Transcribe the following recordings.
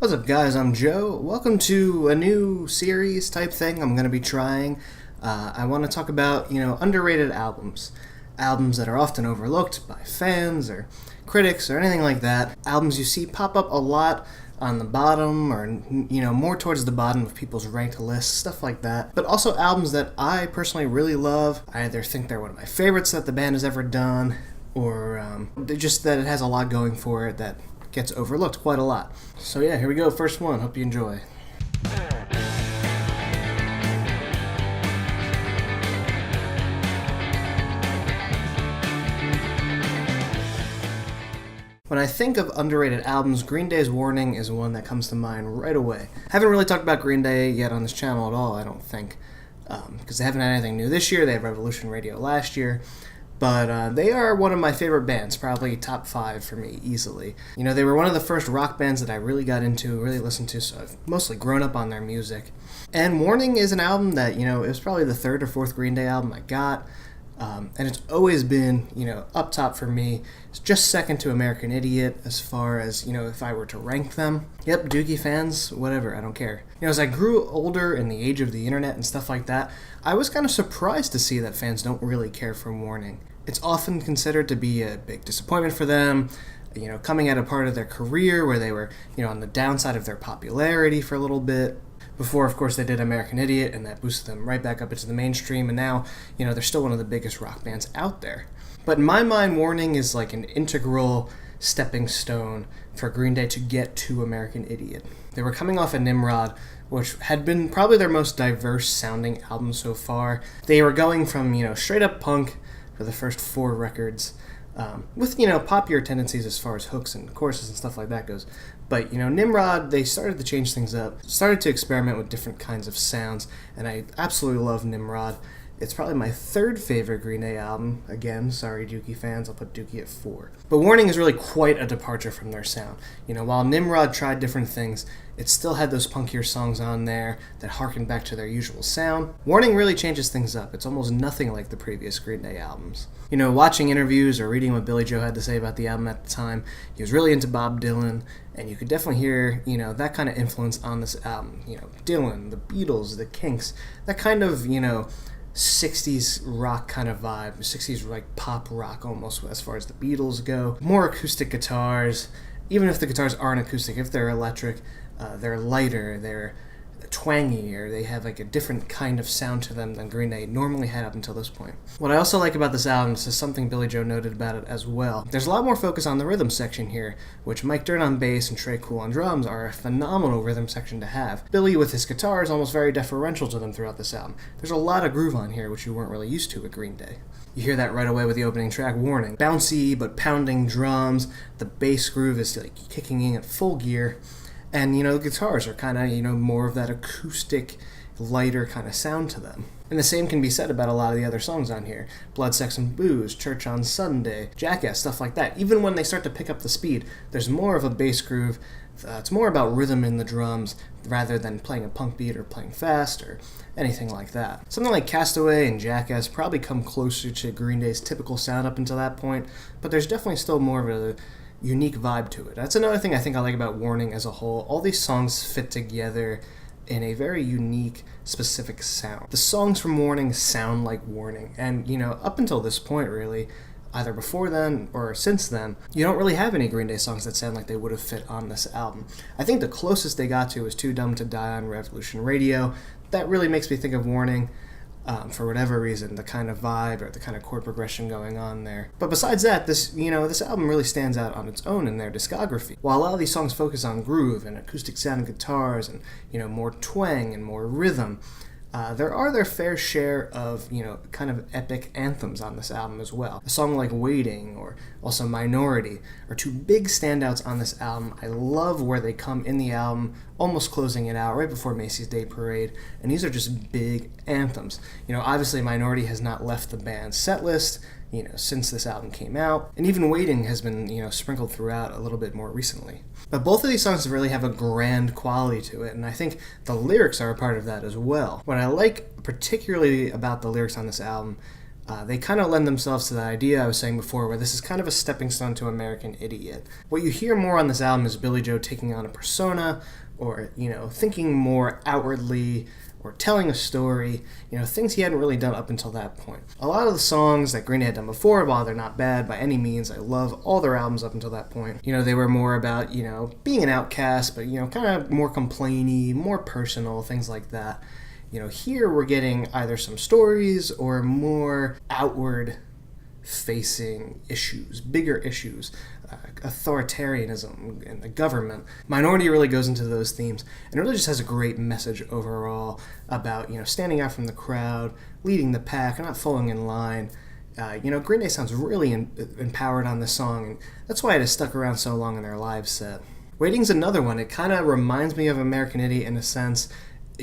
What's up, guys? I'm Joe. Welcome to a new series type thing I'm going to be trying. I want to talk about, underrated albums. Albums that are often overlooked by fans or critics or anything like that. Albums you see pop up a lot on the bottom or, more towards the bottom of people's ranked lists, stuff like that. But also albums that I personally really love. I either think they're one of my favorites that the band has ever done, or just that it has a lot going for it that gets overlooked quite a lot. So yeah, here we go. First one. Hope you enjoy. When I think of underrated albums, Green Day's Warning is one that comes to mind right away. I haven't really talked about Green Day yet on this channel at all, I don't think, because they haven't had anything new this year. They had Revolution Radio last year. But they are one of my favorite bands, probably top 5 for me, easily. They were one of the first rock bands that I really got into, really listened to, so I've mostly grown up on their music. And Warning is an album that, it was probably the 3rd or 4th Green Day album I got. And it's always been, up top for me. It's just second to American Idiot as far as, if I were to rank them. Yep, Dookie fans, whatever, I don't care. As I grew older in the age of the internet and stuff like that, I was kind of surprised to see that fans don't really care for Warning. It's often considered to be a big disappointment for them, coming at a part of their career where they were, on the downside of their popularity for a little bit. Before, of course, they did American Idiot, and that boosted them right back up into the mainstream, and now, they're still one of the biggest rock bands out there. But in my mind, Warning is like an integral stepping stone for Green Day to get to American Idiot. They were coming off of Nimrod, which had been probably their most diverse-sounding album so far. They were going from, straight-up punk for the first 4 records, with, popular tendencies as far as hooks and choruses and stuff like that goes. But, Nimrod, they started to change things up, started to experiment with different kinds of sounds, and I absolutely love Nimrod. It's probably my 3rd favorite Green Day album. Again, sorry Dookie fans, I'll put Dookie at 4. But Warning is really quite a departure from their sound. While Nimrod tried different things, it still had those punkier songs on there that harkened back to their usual sound. Warning really changes things up. It's almost nothing like the previous Green Day albums. Watching interviews or reading what Billy Joe had to say about the album at the time, he was really into Bob Dylan, and you could definitely hear, that kind of influence on this album. Dylan, the Beatles, the Kinks, that kind of, 60s rock kind of vibe, 60s like pop rock almost as far as the Beatles go. More acoustic guitars, even if the guitars aren't acoustic, if they're electric, they're lighter, they're twangy, or they have like a different kind of sound to them than Green Day normally had up until this point. What I also like about this album is something Billy Joe noted about it as well. There's a lot more focus on the rhythm section here, which Mike Dirnt on bass and Trey Cool on drums are a phenomenal rhythm section to have. Billy with his guitar is almost very deferential to them throughout this album. There's a lot of groove on here, which you weren't really used to with Green Day. You hear that right away with the opening track, Warning. Bouncy but pounding drums, the bass groove is like kicking in at full gear. And, the guitars are kind of, more of that acoustic, lighter kind of sound to them. And the same can be said about a lot of the other songs on here. Blood, Sex, and Booze, Church on Sunday, Jackass, stuff like that. Even when they start to pick up the speed, there's more of a bass groove. It's more about rhythm in the drums rather than playing a punk beat or playing fast or anything like that. Something like Castaway and Jackass probably come closer to Green Day's typical sound up until that point, but there's definitely still more of a unique vibe to it. That's another thing I think I like about Warning as a whole. All these songs fit together in a very unique, specific sound. The songs from Warning sound like Warning, and up until this point really, either before then or since then, you don't really have any Green Day songs that sound like they would have fit on this album. I think the closest they got to was Too Dumb to Die on Revolution Radio. That really makes me think of Warning. For whatever reason, the kind of vibe or the kind of chord progression going on there. But besides that, this album really stands out on its own in their discography. While a lot of these songs focus on groove and acoustic sound guitars and, more twang and more rhythm, there are their fair share of, kind of epic anthems on this album as well. A song like Waiting or also Minority are 2 big standouts on this album. I love where they come in the album, almost closing it out right before Macy's Day Parade, and these are just big anthems. Obviously Minority has not left the band's set list, since this album came out, and even Waiting has been, sprinkled throughout a little bit more recently. But both of these songs really have a grand quality to it, and I think the lyrics are a part of that as well. What I like particularly about the lyrics on this album They kind of lend themselves to the idea I was saying before, where this is kind of a stepping stone to American Idiot. What you hear more on this album is Billie Joe taking on a persona, or, thinking more outwardly, or telling a story, things he hadn't really done up until that point. A lot of the songs that Green Day had done before, while they're not bad by any means, I love all their albums up until that point. They were more about, being an outcast, but, kind of more complainy, more personal, things like that. Here we're getting either some stories or more outward facing issues, bigger issues, authoritarianism in the government. Minority really goes into those themes, and it really just has a great message overall about, standing out from the crowd, leading the pack, and not falling in line. Green Day sounds really empowered on this song, and that's why it has stuck around so long in their live set. Waiting's another one. It kind of reminds me of American Idiot in a sense.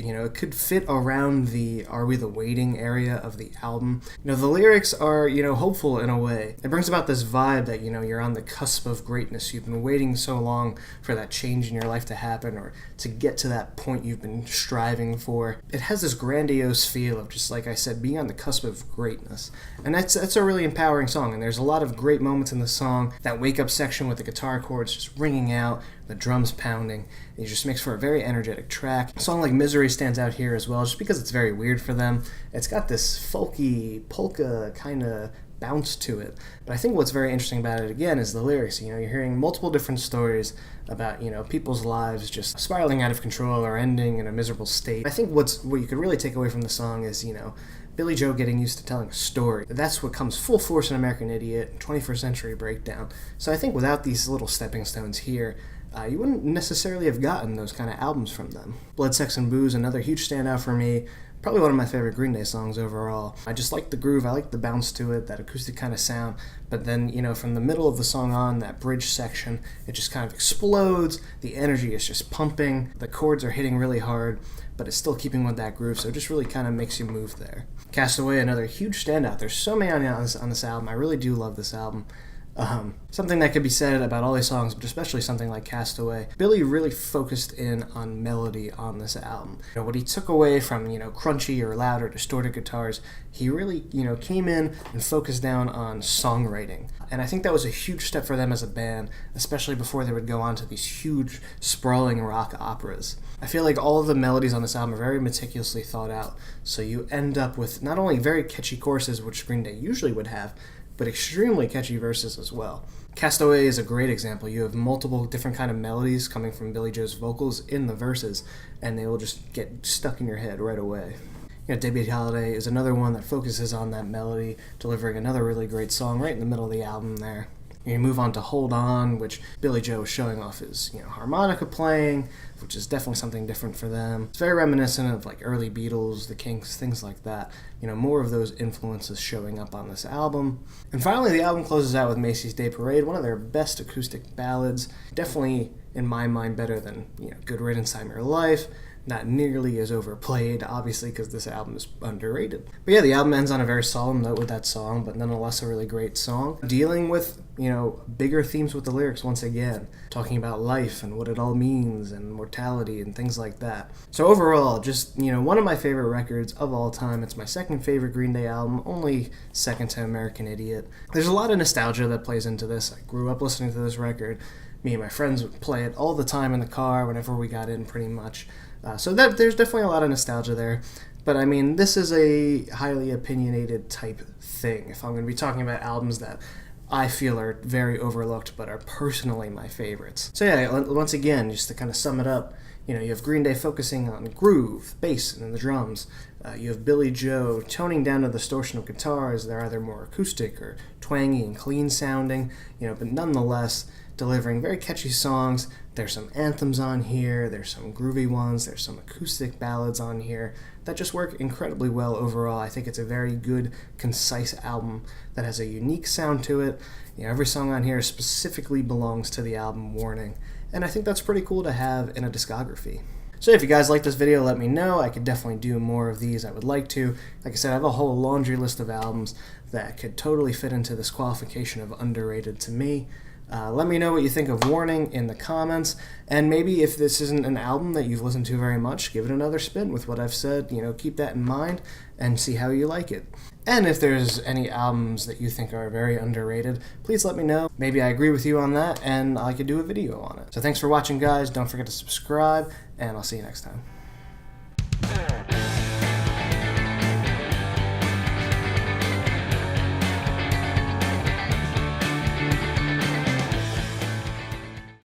It could fit around the Are We the Waiting area of the album. The lyrics are, hopeful in a way. It brings about this vibe that, you're on the cusp of greatness. You've been waiting so long for that change in your life to happen, or to get to that point you've been striving for. It has this grandiose feel of, just like I said, being on the cusp of greatness. And that's a really empowering song, and there's a lot of great moments in the song. That wake-up section with the guitar chords just ringing out, the drums pounding. It just makes for a very energetic track. A song like Misery stands out here as well, just because it's very weird for them. It's got this folky, polka kind of bounce to it. But I think what's very interesting about it, again, is the lyrics. You're hearing multiple different stories about, people's lives just spiraling out of control or ending in a miserable state. I think what you could really take away from the song is, Billie Joe getting used to telling a story. That's what comes full force in American Idiot, 21st Century Breakdown. So I think without these little stepping stones here, you wouldn't necessarily have gotten those kind of albums from them. Blood, Sex, and Booze, another huge standout for me. Probably one of my favorite Green Day songs overall. I just like the groove, I like the bounce to it, that acoustic kind of sound. But then, from the middle of the song on, that bridge section, it just kind of explodes. The energy is just pumping. The chords are hitting really hard, but it's still keeping with that groove, so it just really kind of makes you move there. Castaway, another huge standout. There's so many on this album. I really do love this album. Something that could be said about all these songs, but especially something like Castaway. Billy really focused in on melody on this album. What he took away from, crunchy or loud or distorted guitars, he really, came in and focused down on songwriting. And I think that was a huge step for them as a band, especially before they would go on to these huge, sprawling rock operas. I feel like all of the melodies on this album are very meticulously thought out, so you end up with not only very catchy choruses, which Green Day usually would have, but extremely catchy verses as well. Castaway is a great example. You have multiple different kind of melodies coming from Billie Joe's vocals in the verses, and they will just get stuck in your head right away. Debbie Holiday is another one that focuses on that melody, delivering another really great song right in the middle of the album there. You move on to Hold On, which Billie Joe is showing off his harmonica playing, which is definitely something different for them. It's very reminiscent of like early Beatles, the Kinks, things like that. More of those influences showing up on this album. And finally, the album closes out with Macy's Day Parade, one of their best acoustic ballads. Definitely, in my mind, better than Good Riddance, Time of Your Life. Not nearly as overplayed, obviously, because this album is underrated. But yeah, the album ends on a very solemn note with that song, but nonetheless a really great song. Dealing with, bigger themes with the lyrics once again. Talking about life and what it all means and mortality and things like that. So overall, just, one of my favorite records of all time. It's my second favorite Green Day album, only second to American Idiot. There's a lot of nostalgia that plays into this. I grew up listening to this record. Me and my friends would play it all the time in the car whenever we got in, pretty much. So there's definitely a lot of nostalgia there. But I mean, this is a highly opinionated type thing. If I'm going to be talking about albums that I feel are very overlooked but are personally my favorites. So yeah, once again, just to kind of sum it up, you have Green Day focusing on groove, bass, and the drums. You have Billie Joe toning down the distortion of guitars. They're either more acoustic or twangy and clean sounding, but nonetheless delivering very catchy songs. There's some anthems on here, there's some groovy ones, there's some acoustic ballads on here that just work incredibly well overall. I think it's a very good, concise album that has a unique sound to it. Every song on here specifically belongs to the album Warning, and I think that's pretty cool to have in a discography. So if you guys like this video, let me know. I could definitely do more of these. I would like to. Like I said, I have a whole laundry list of albums that could totally fit into this qualification of underrated to me. Let me know what you think of Warning in the comments, and maybe if this isn't an album that you've listened to very much, give it another spin with what I've said. Keep that in mind and see how you like it. And if there's any albums that you think are very underrated, please let me know. Maybe I agree with you on that, and I could do a video on it. So thanks for watching, guys. Don't forget to subscribe, and I'll see you next time.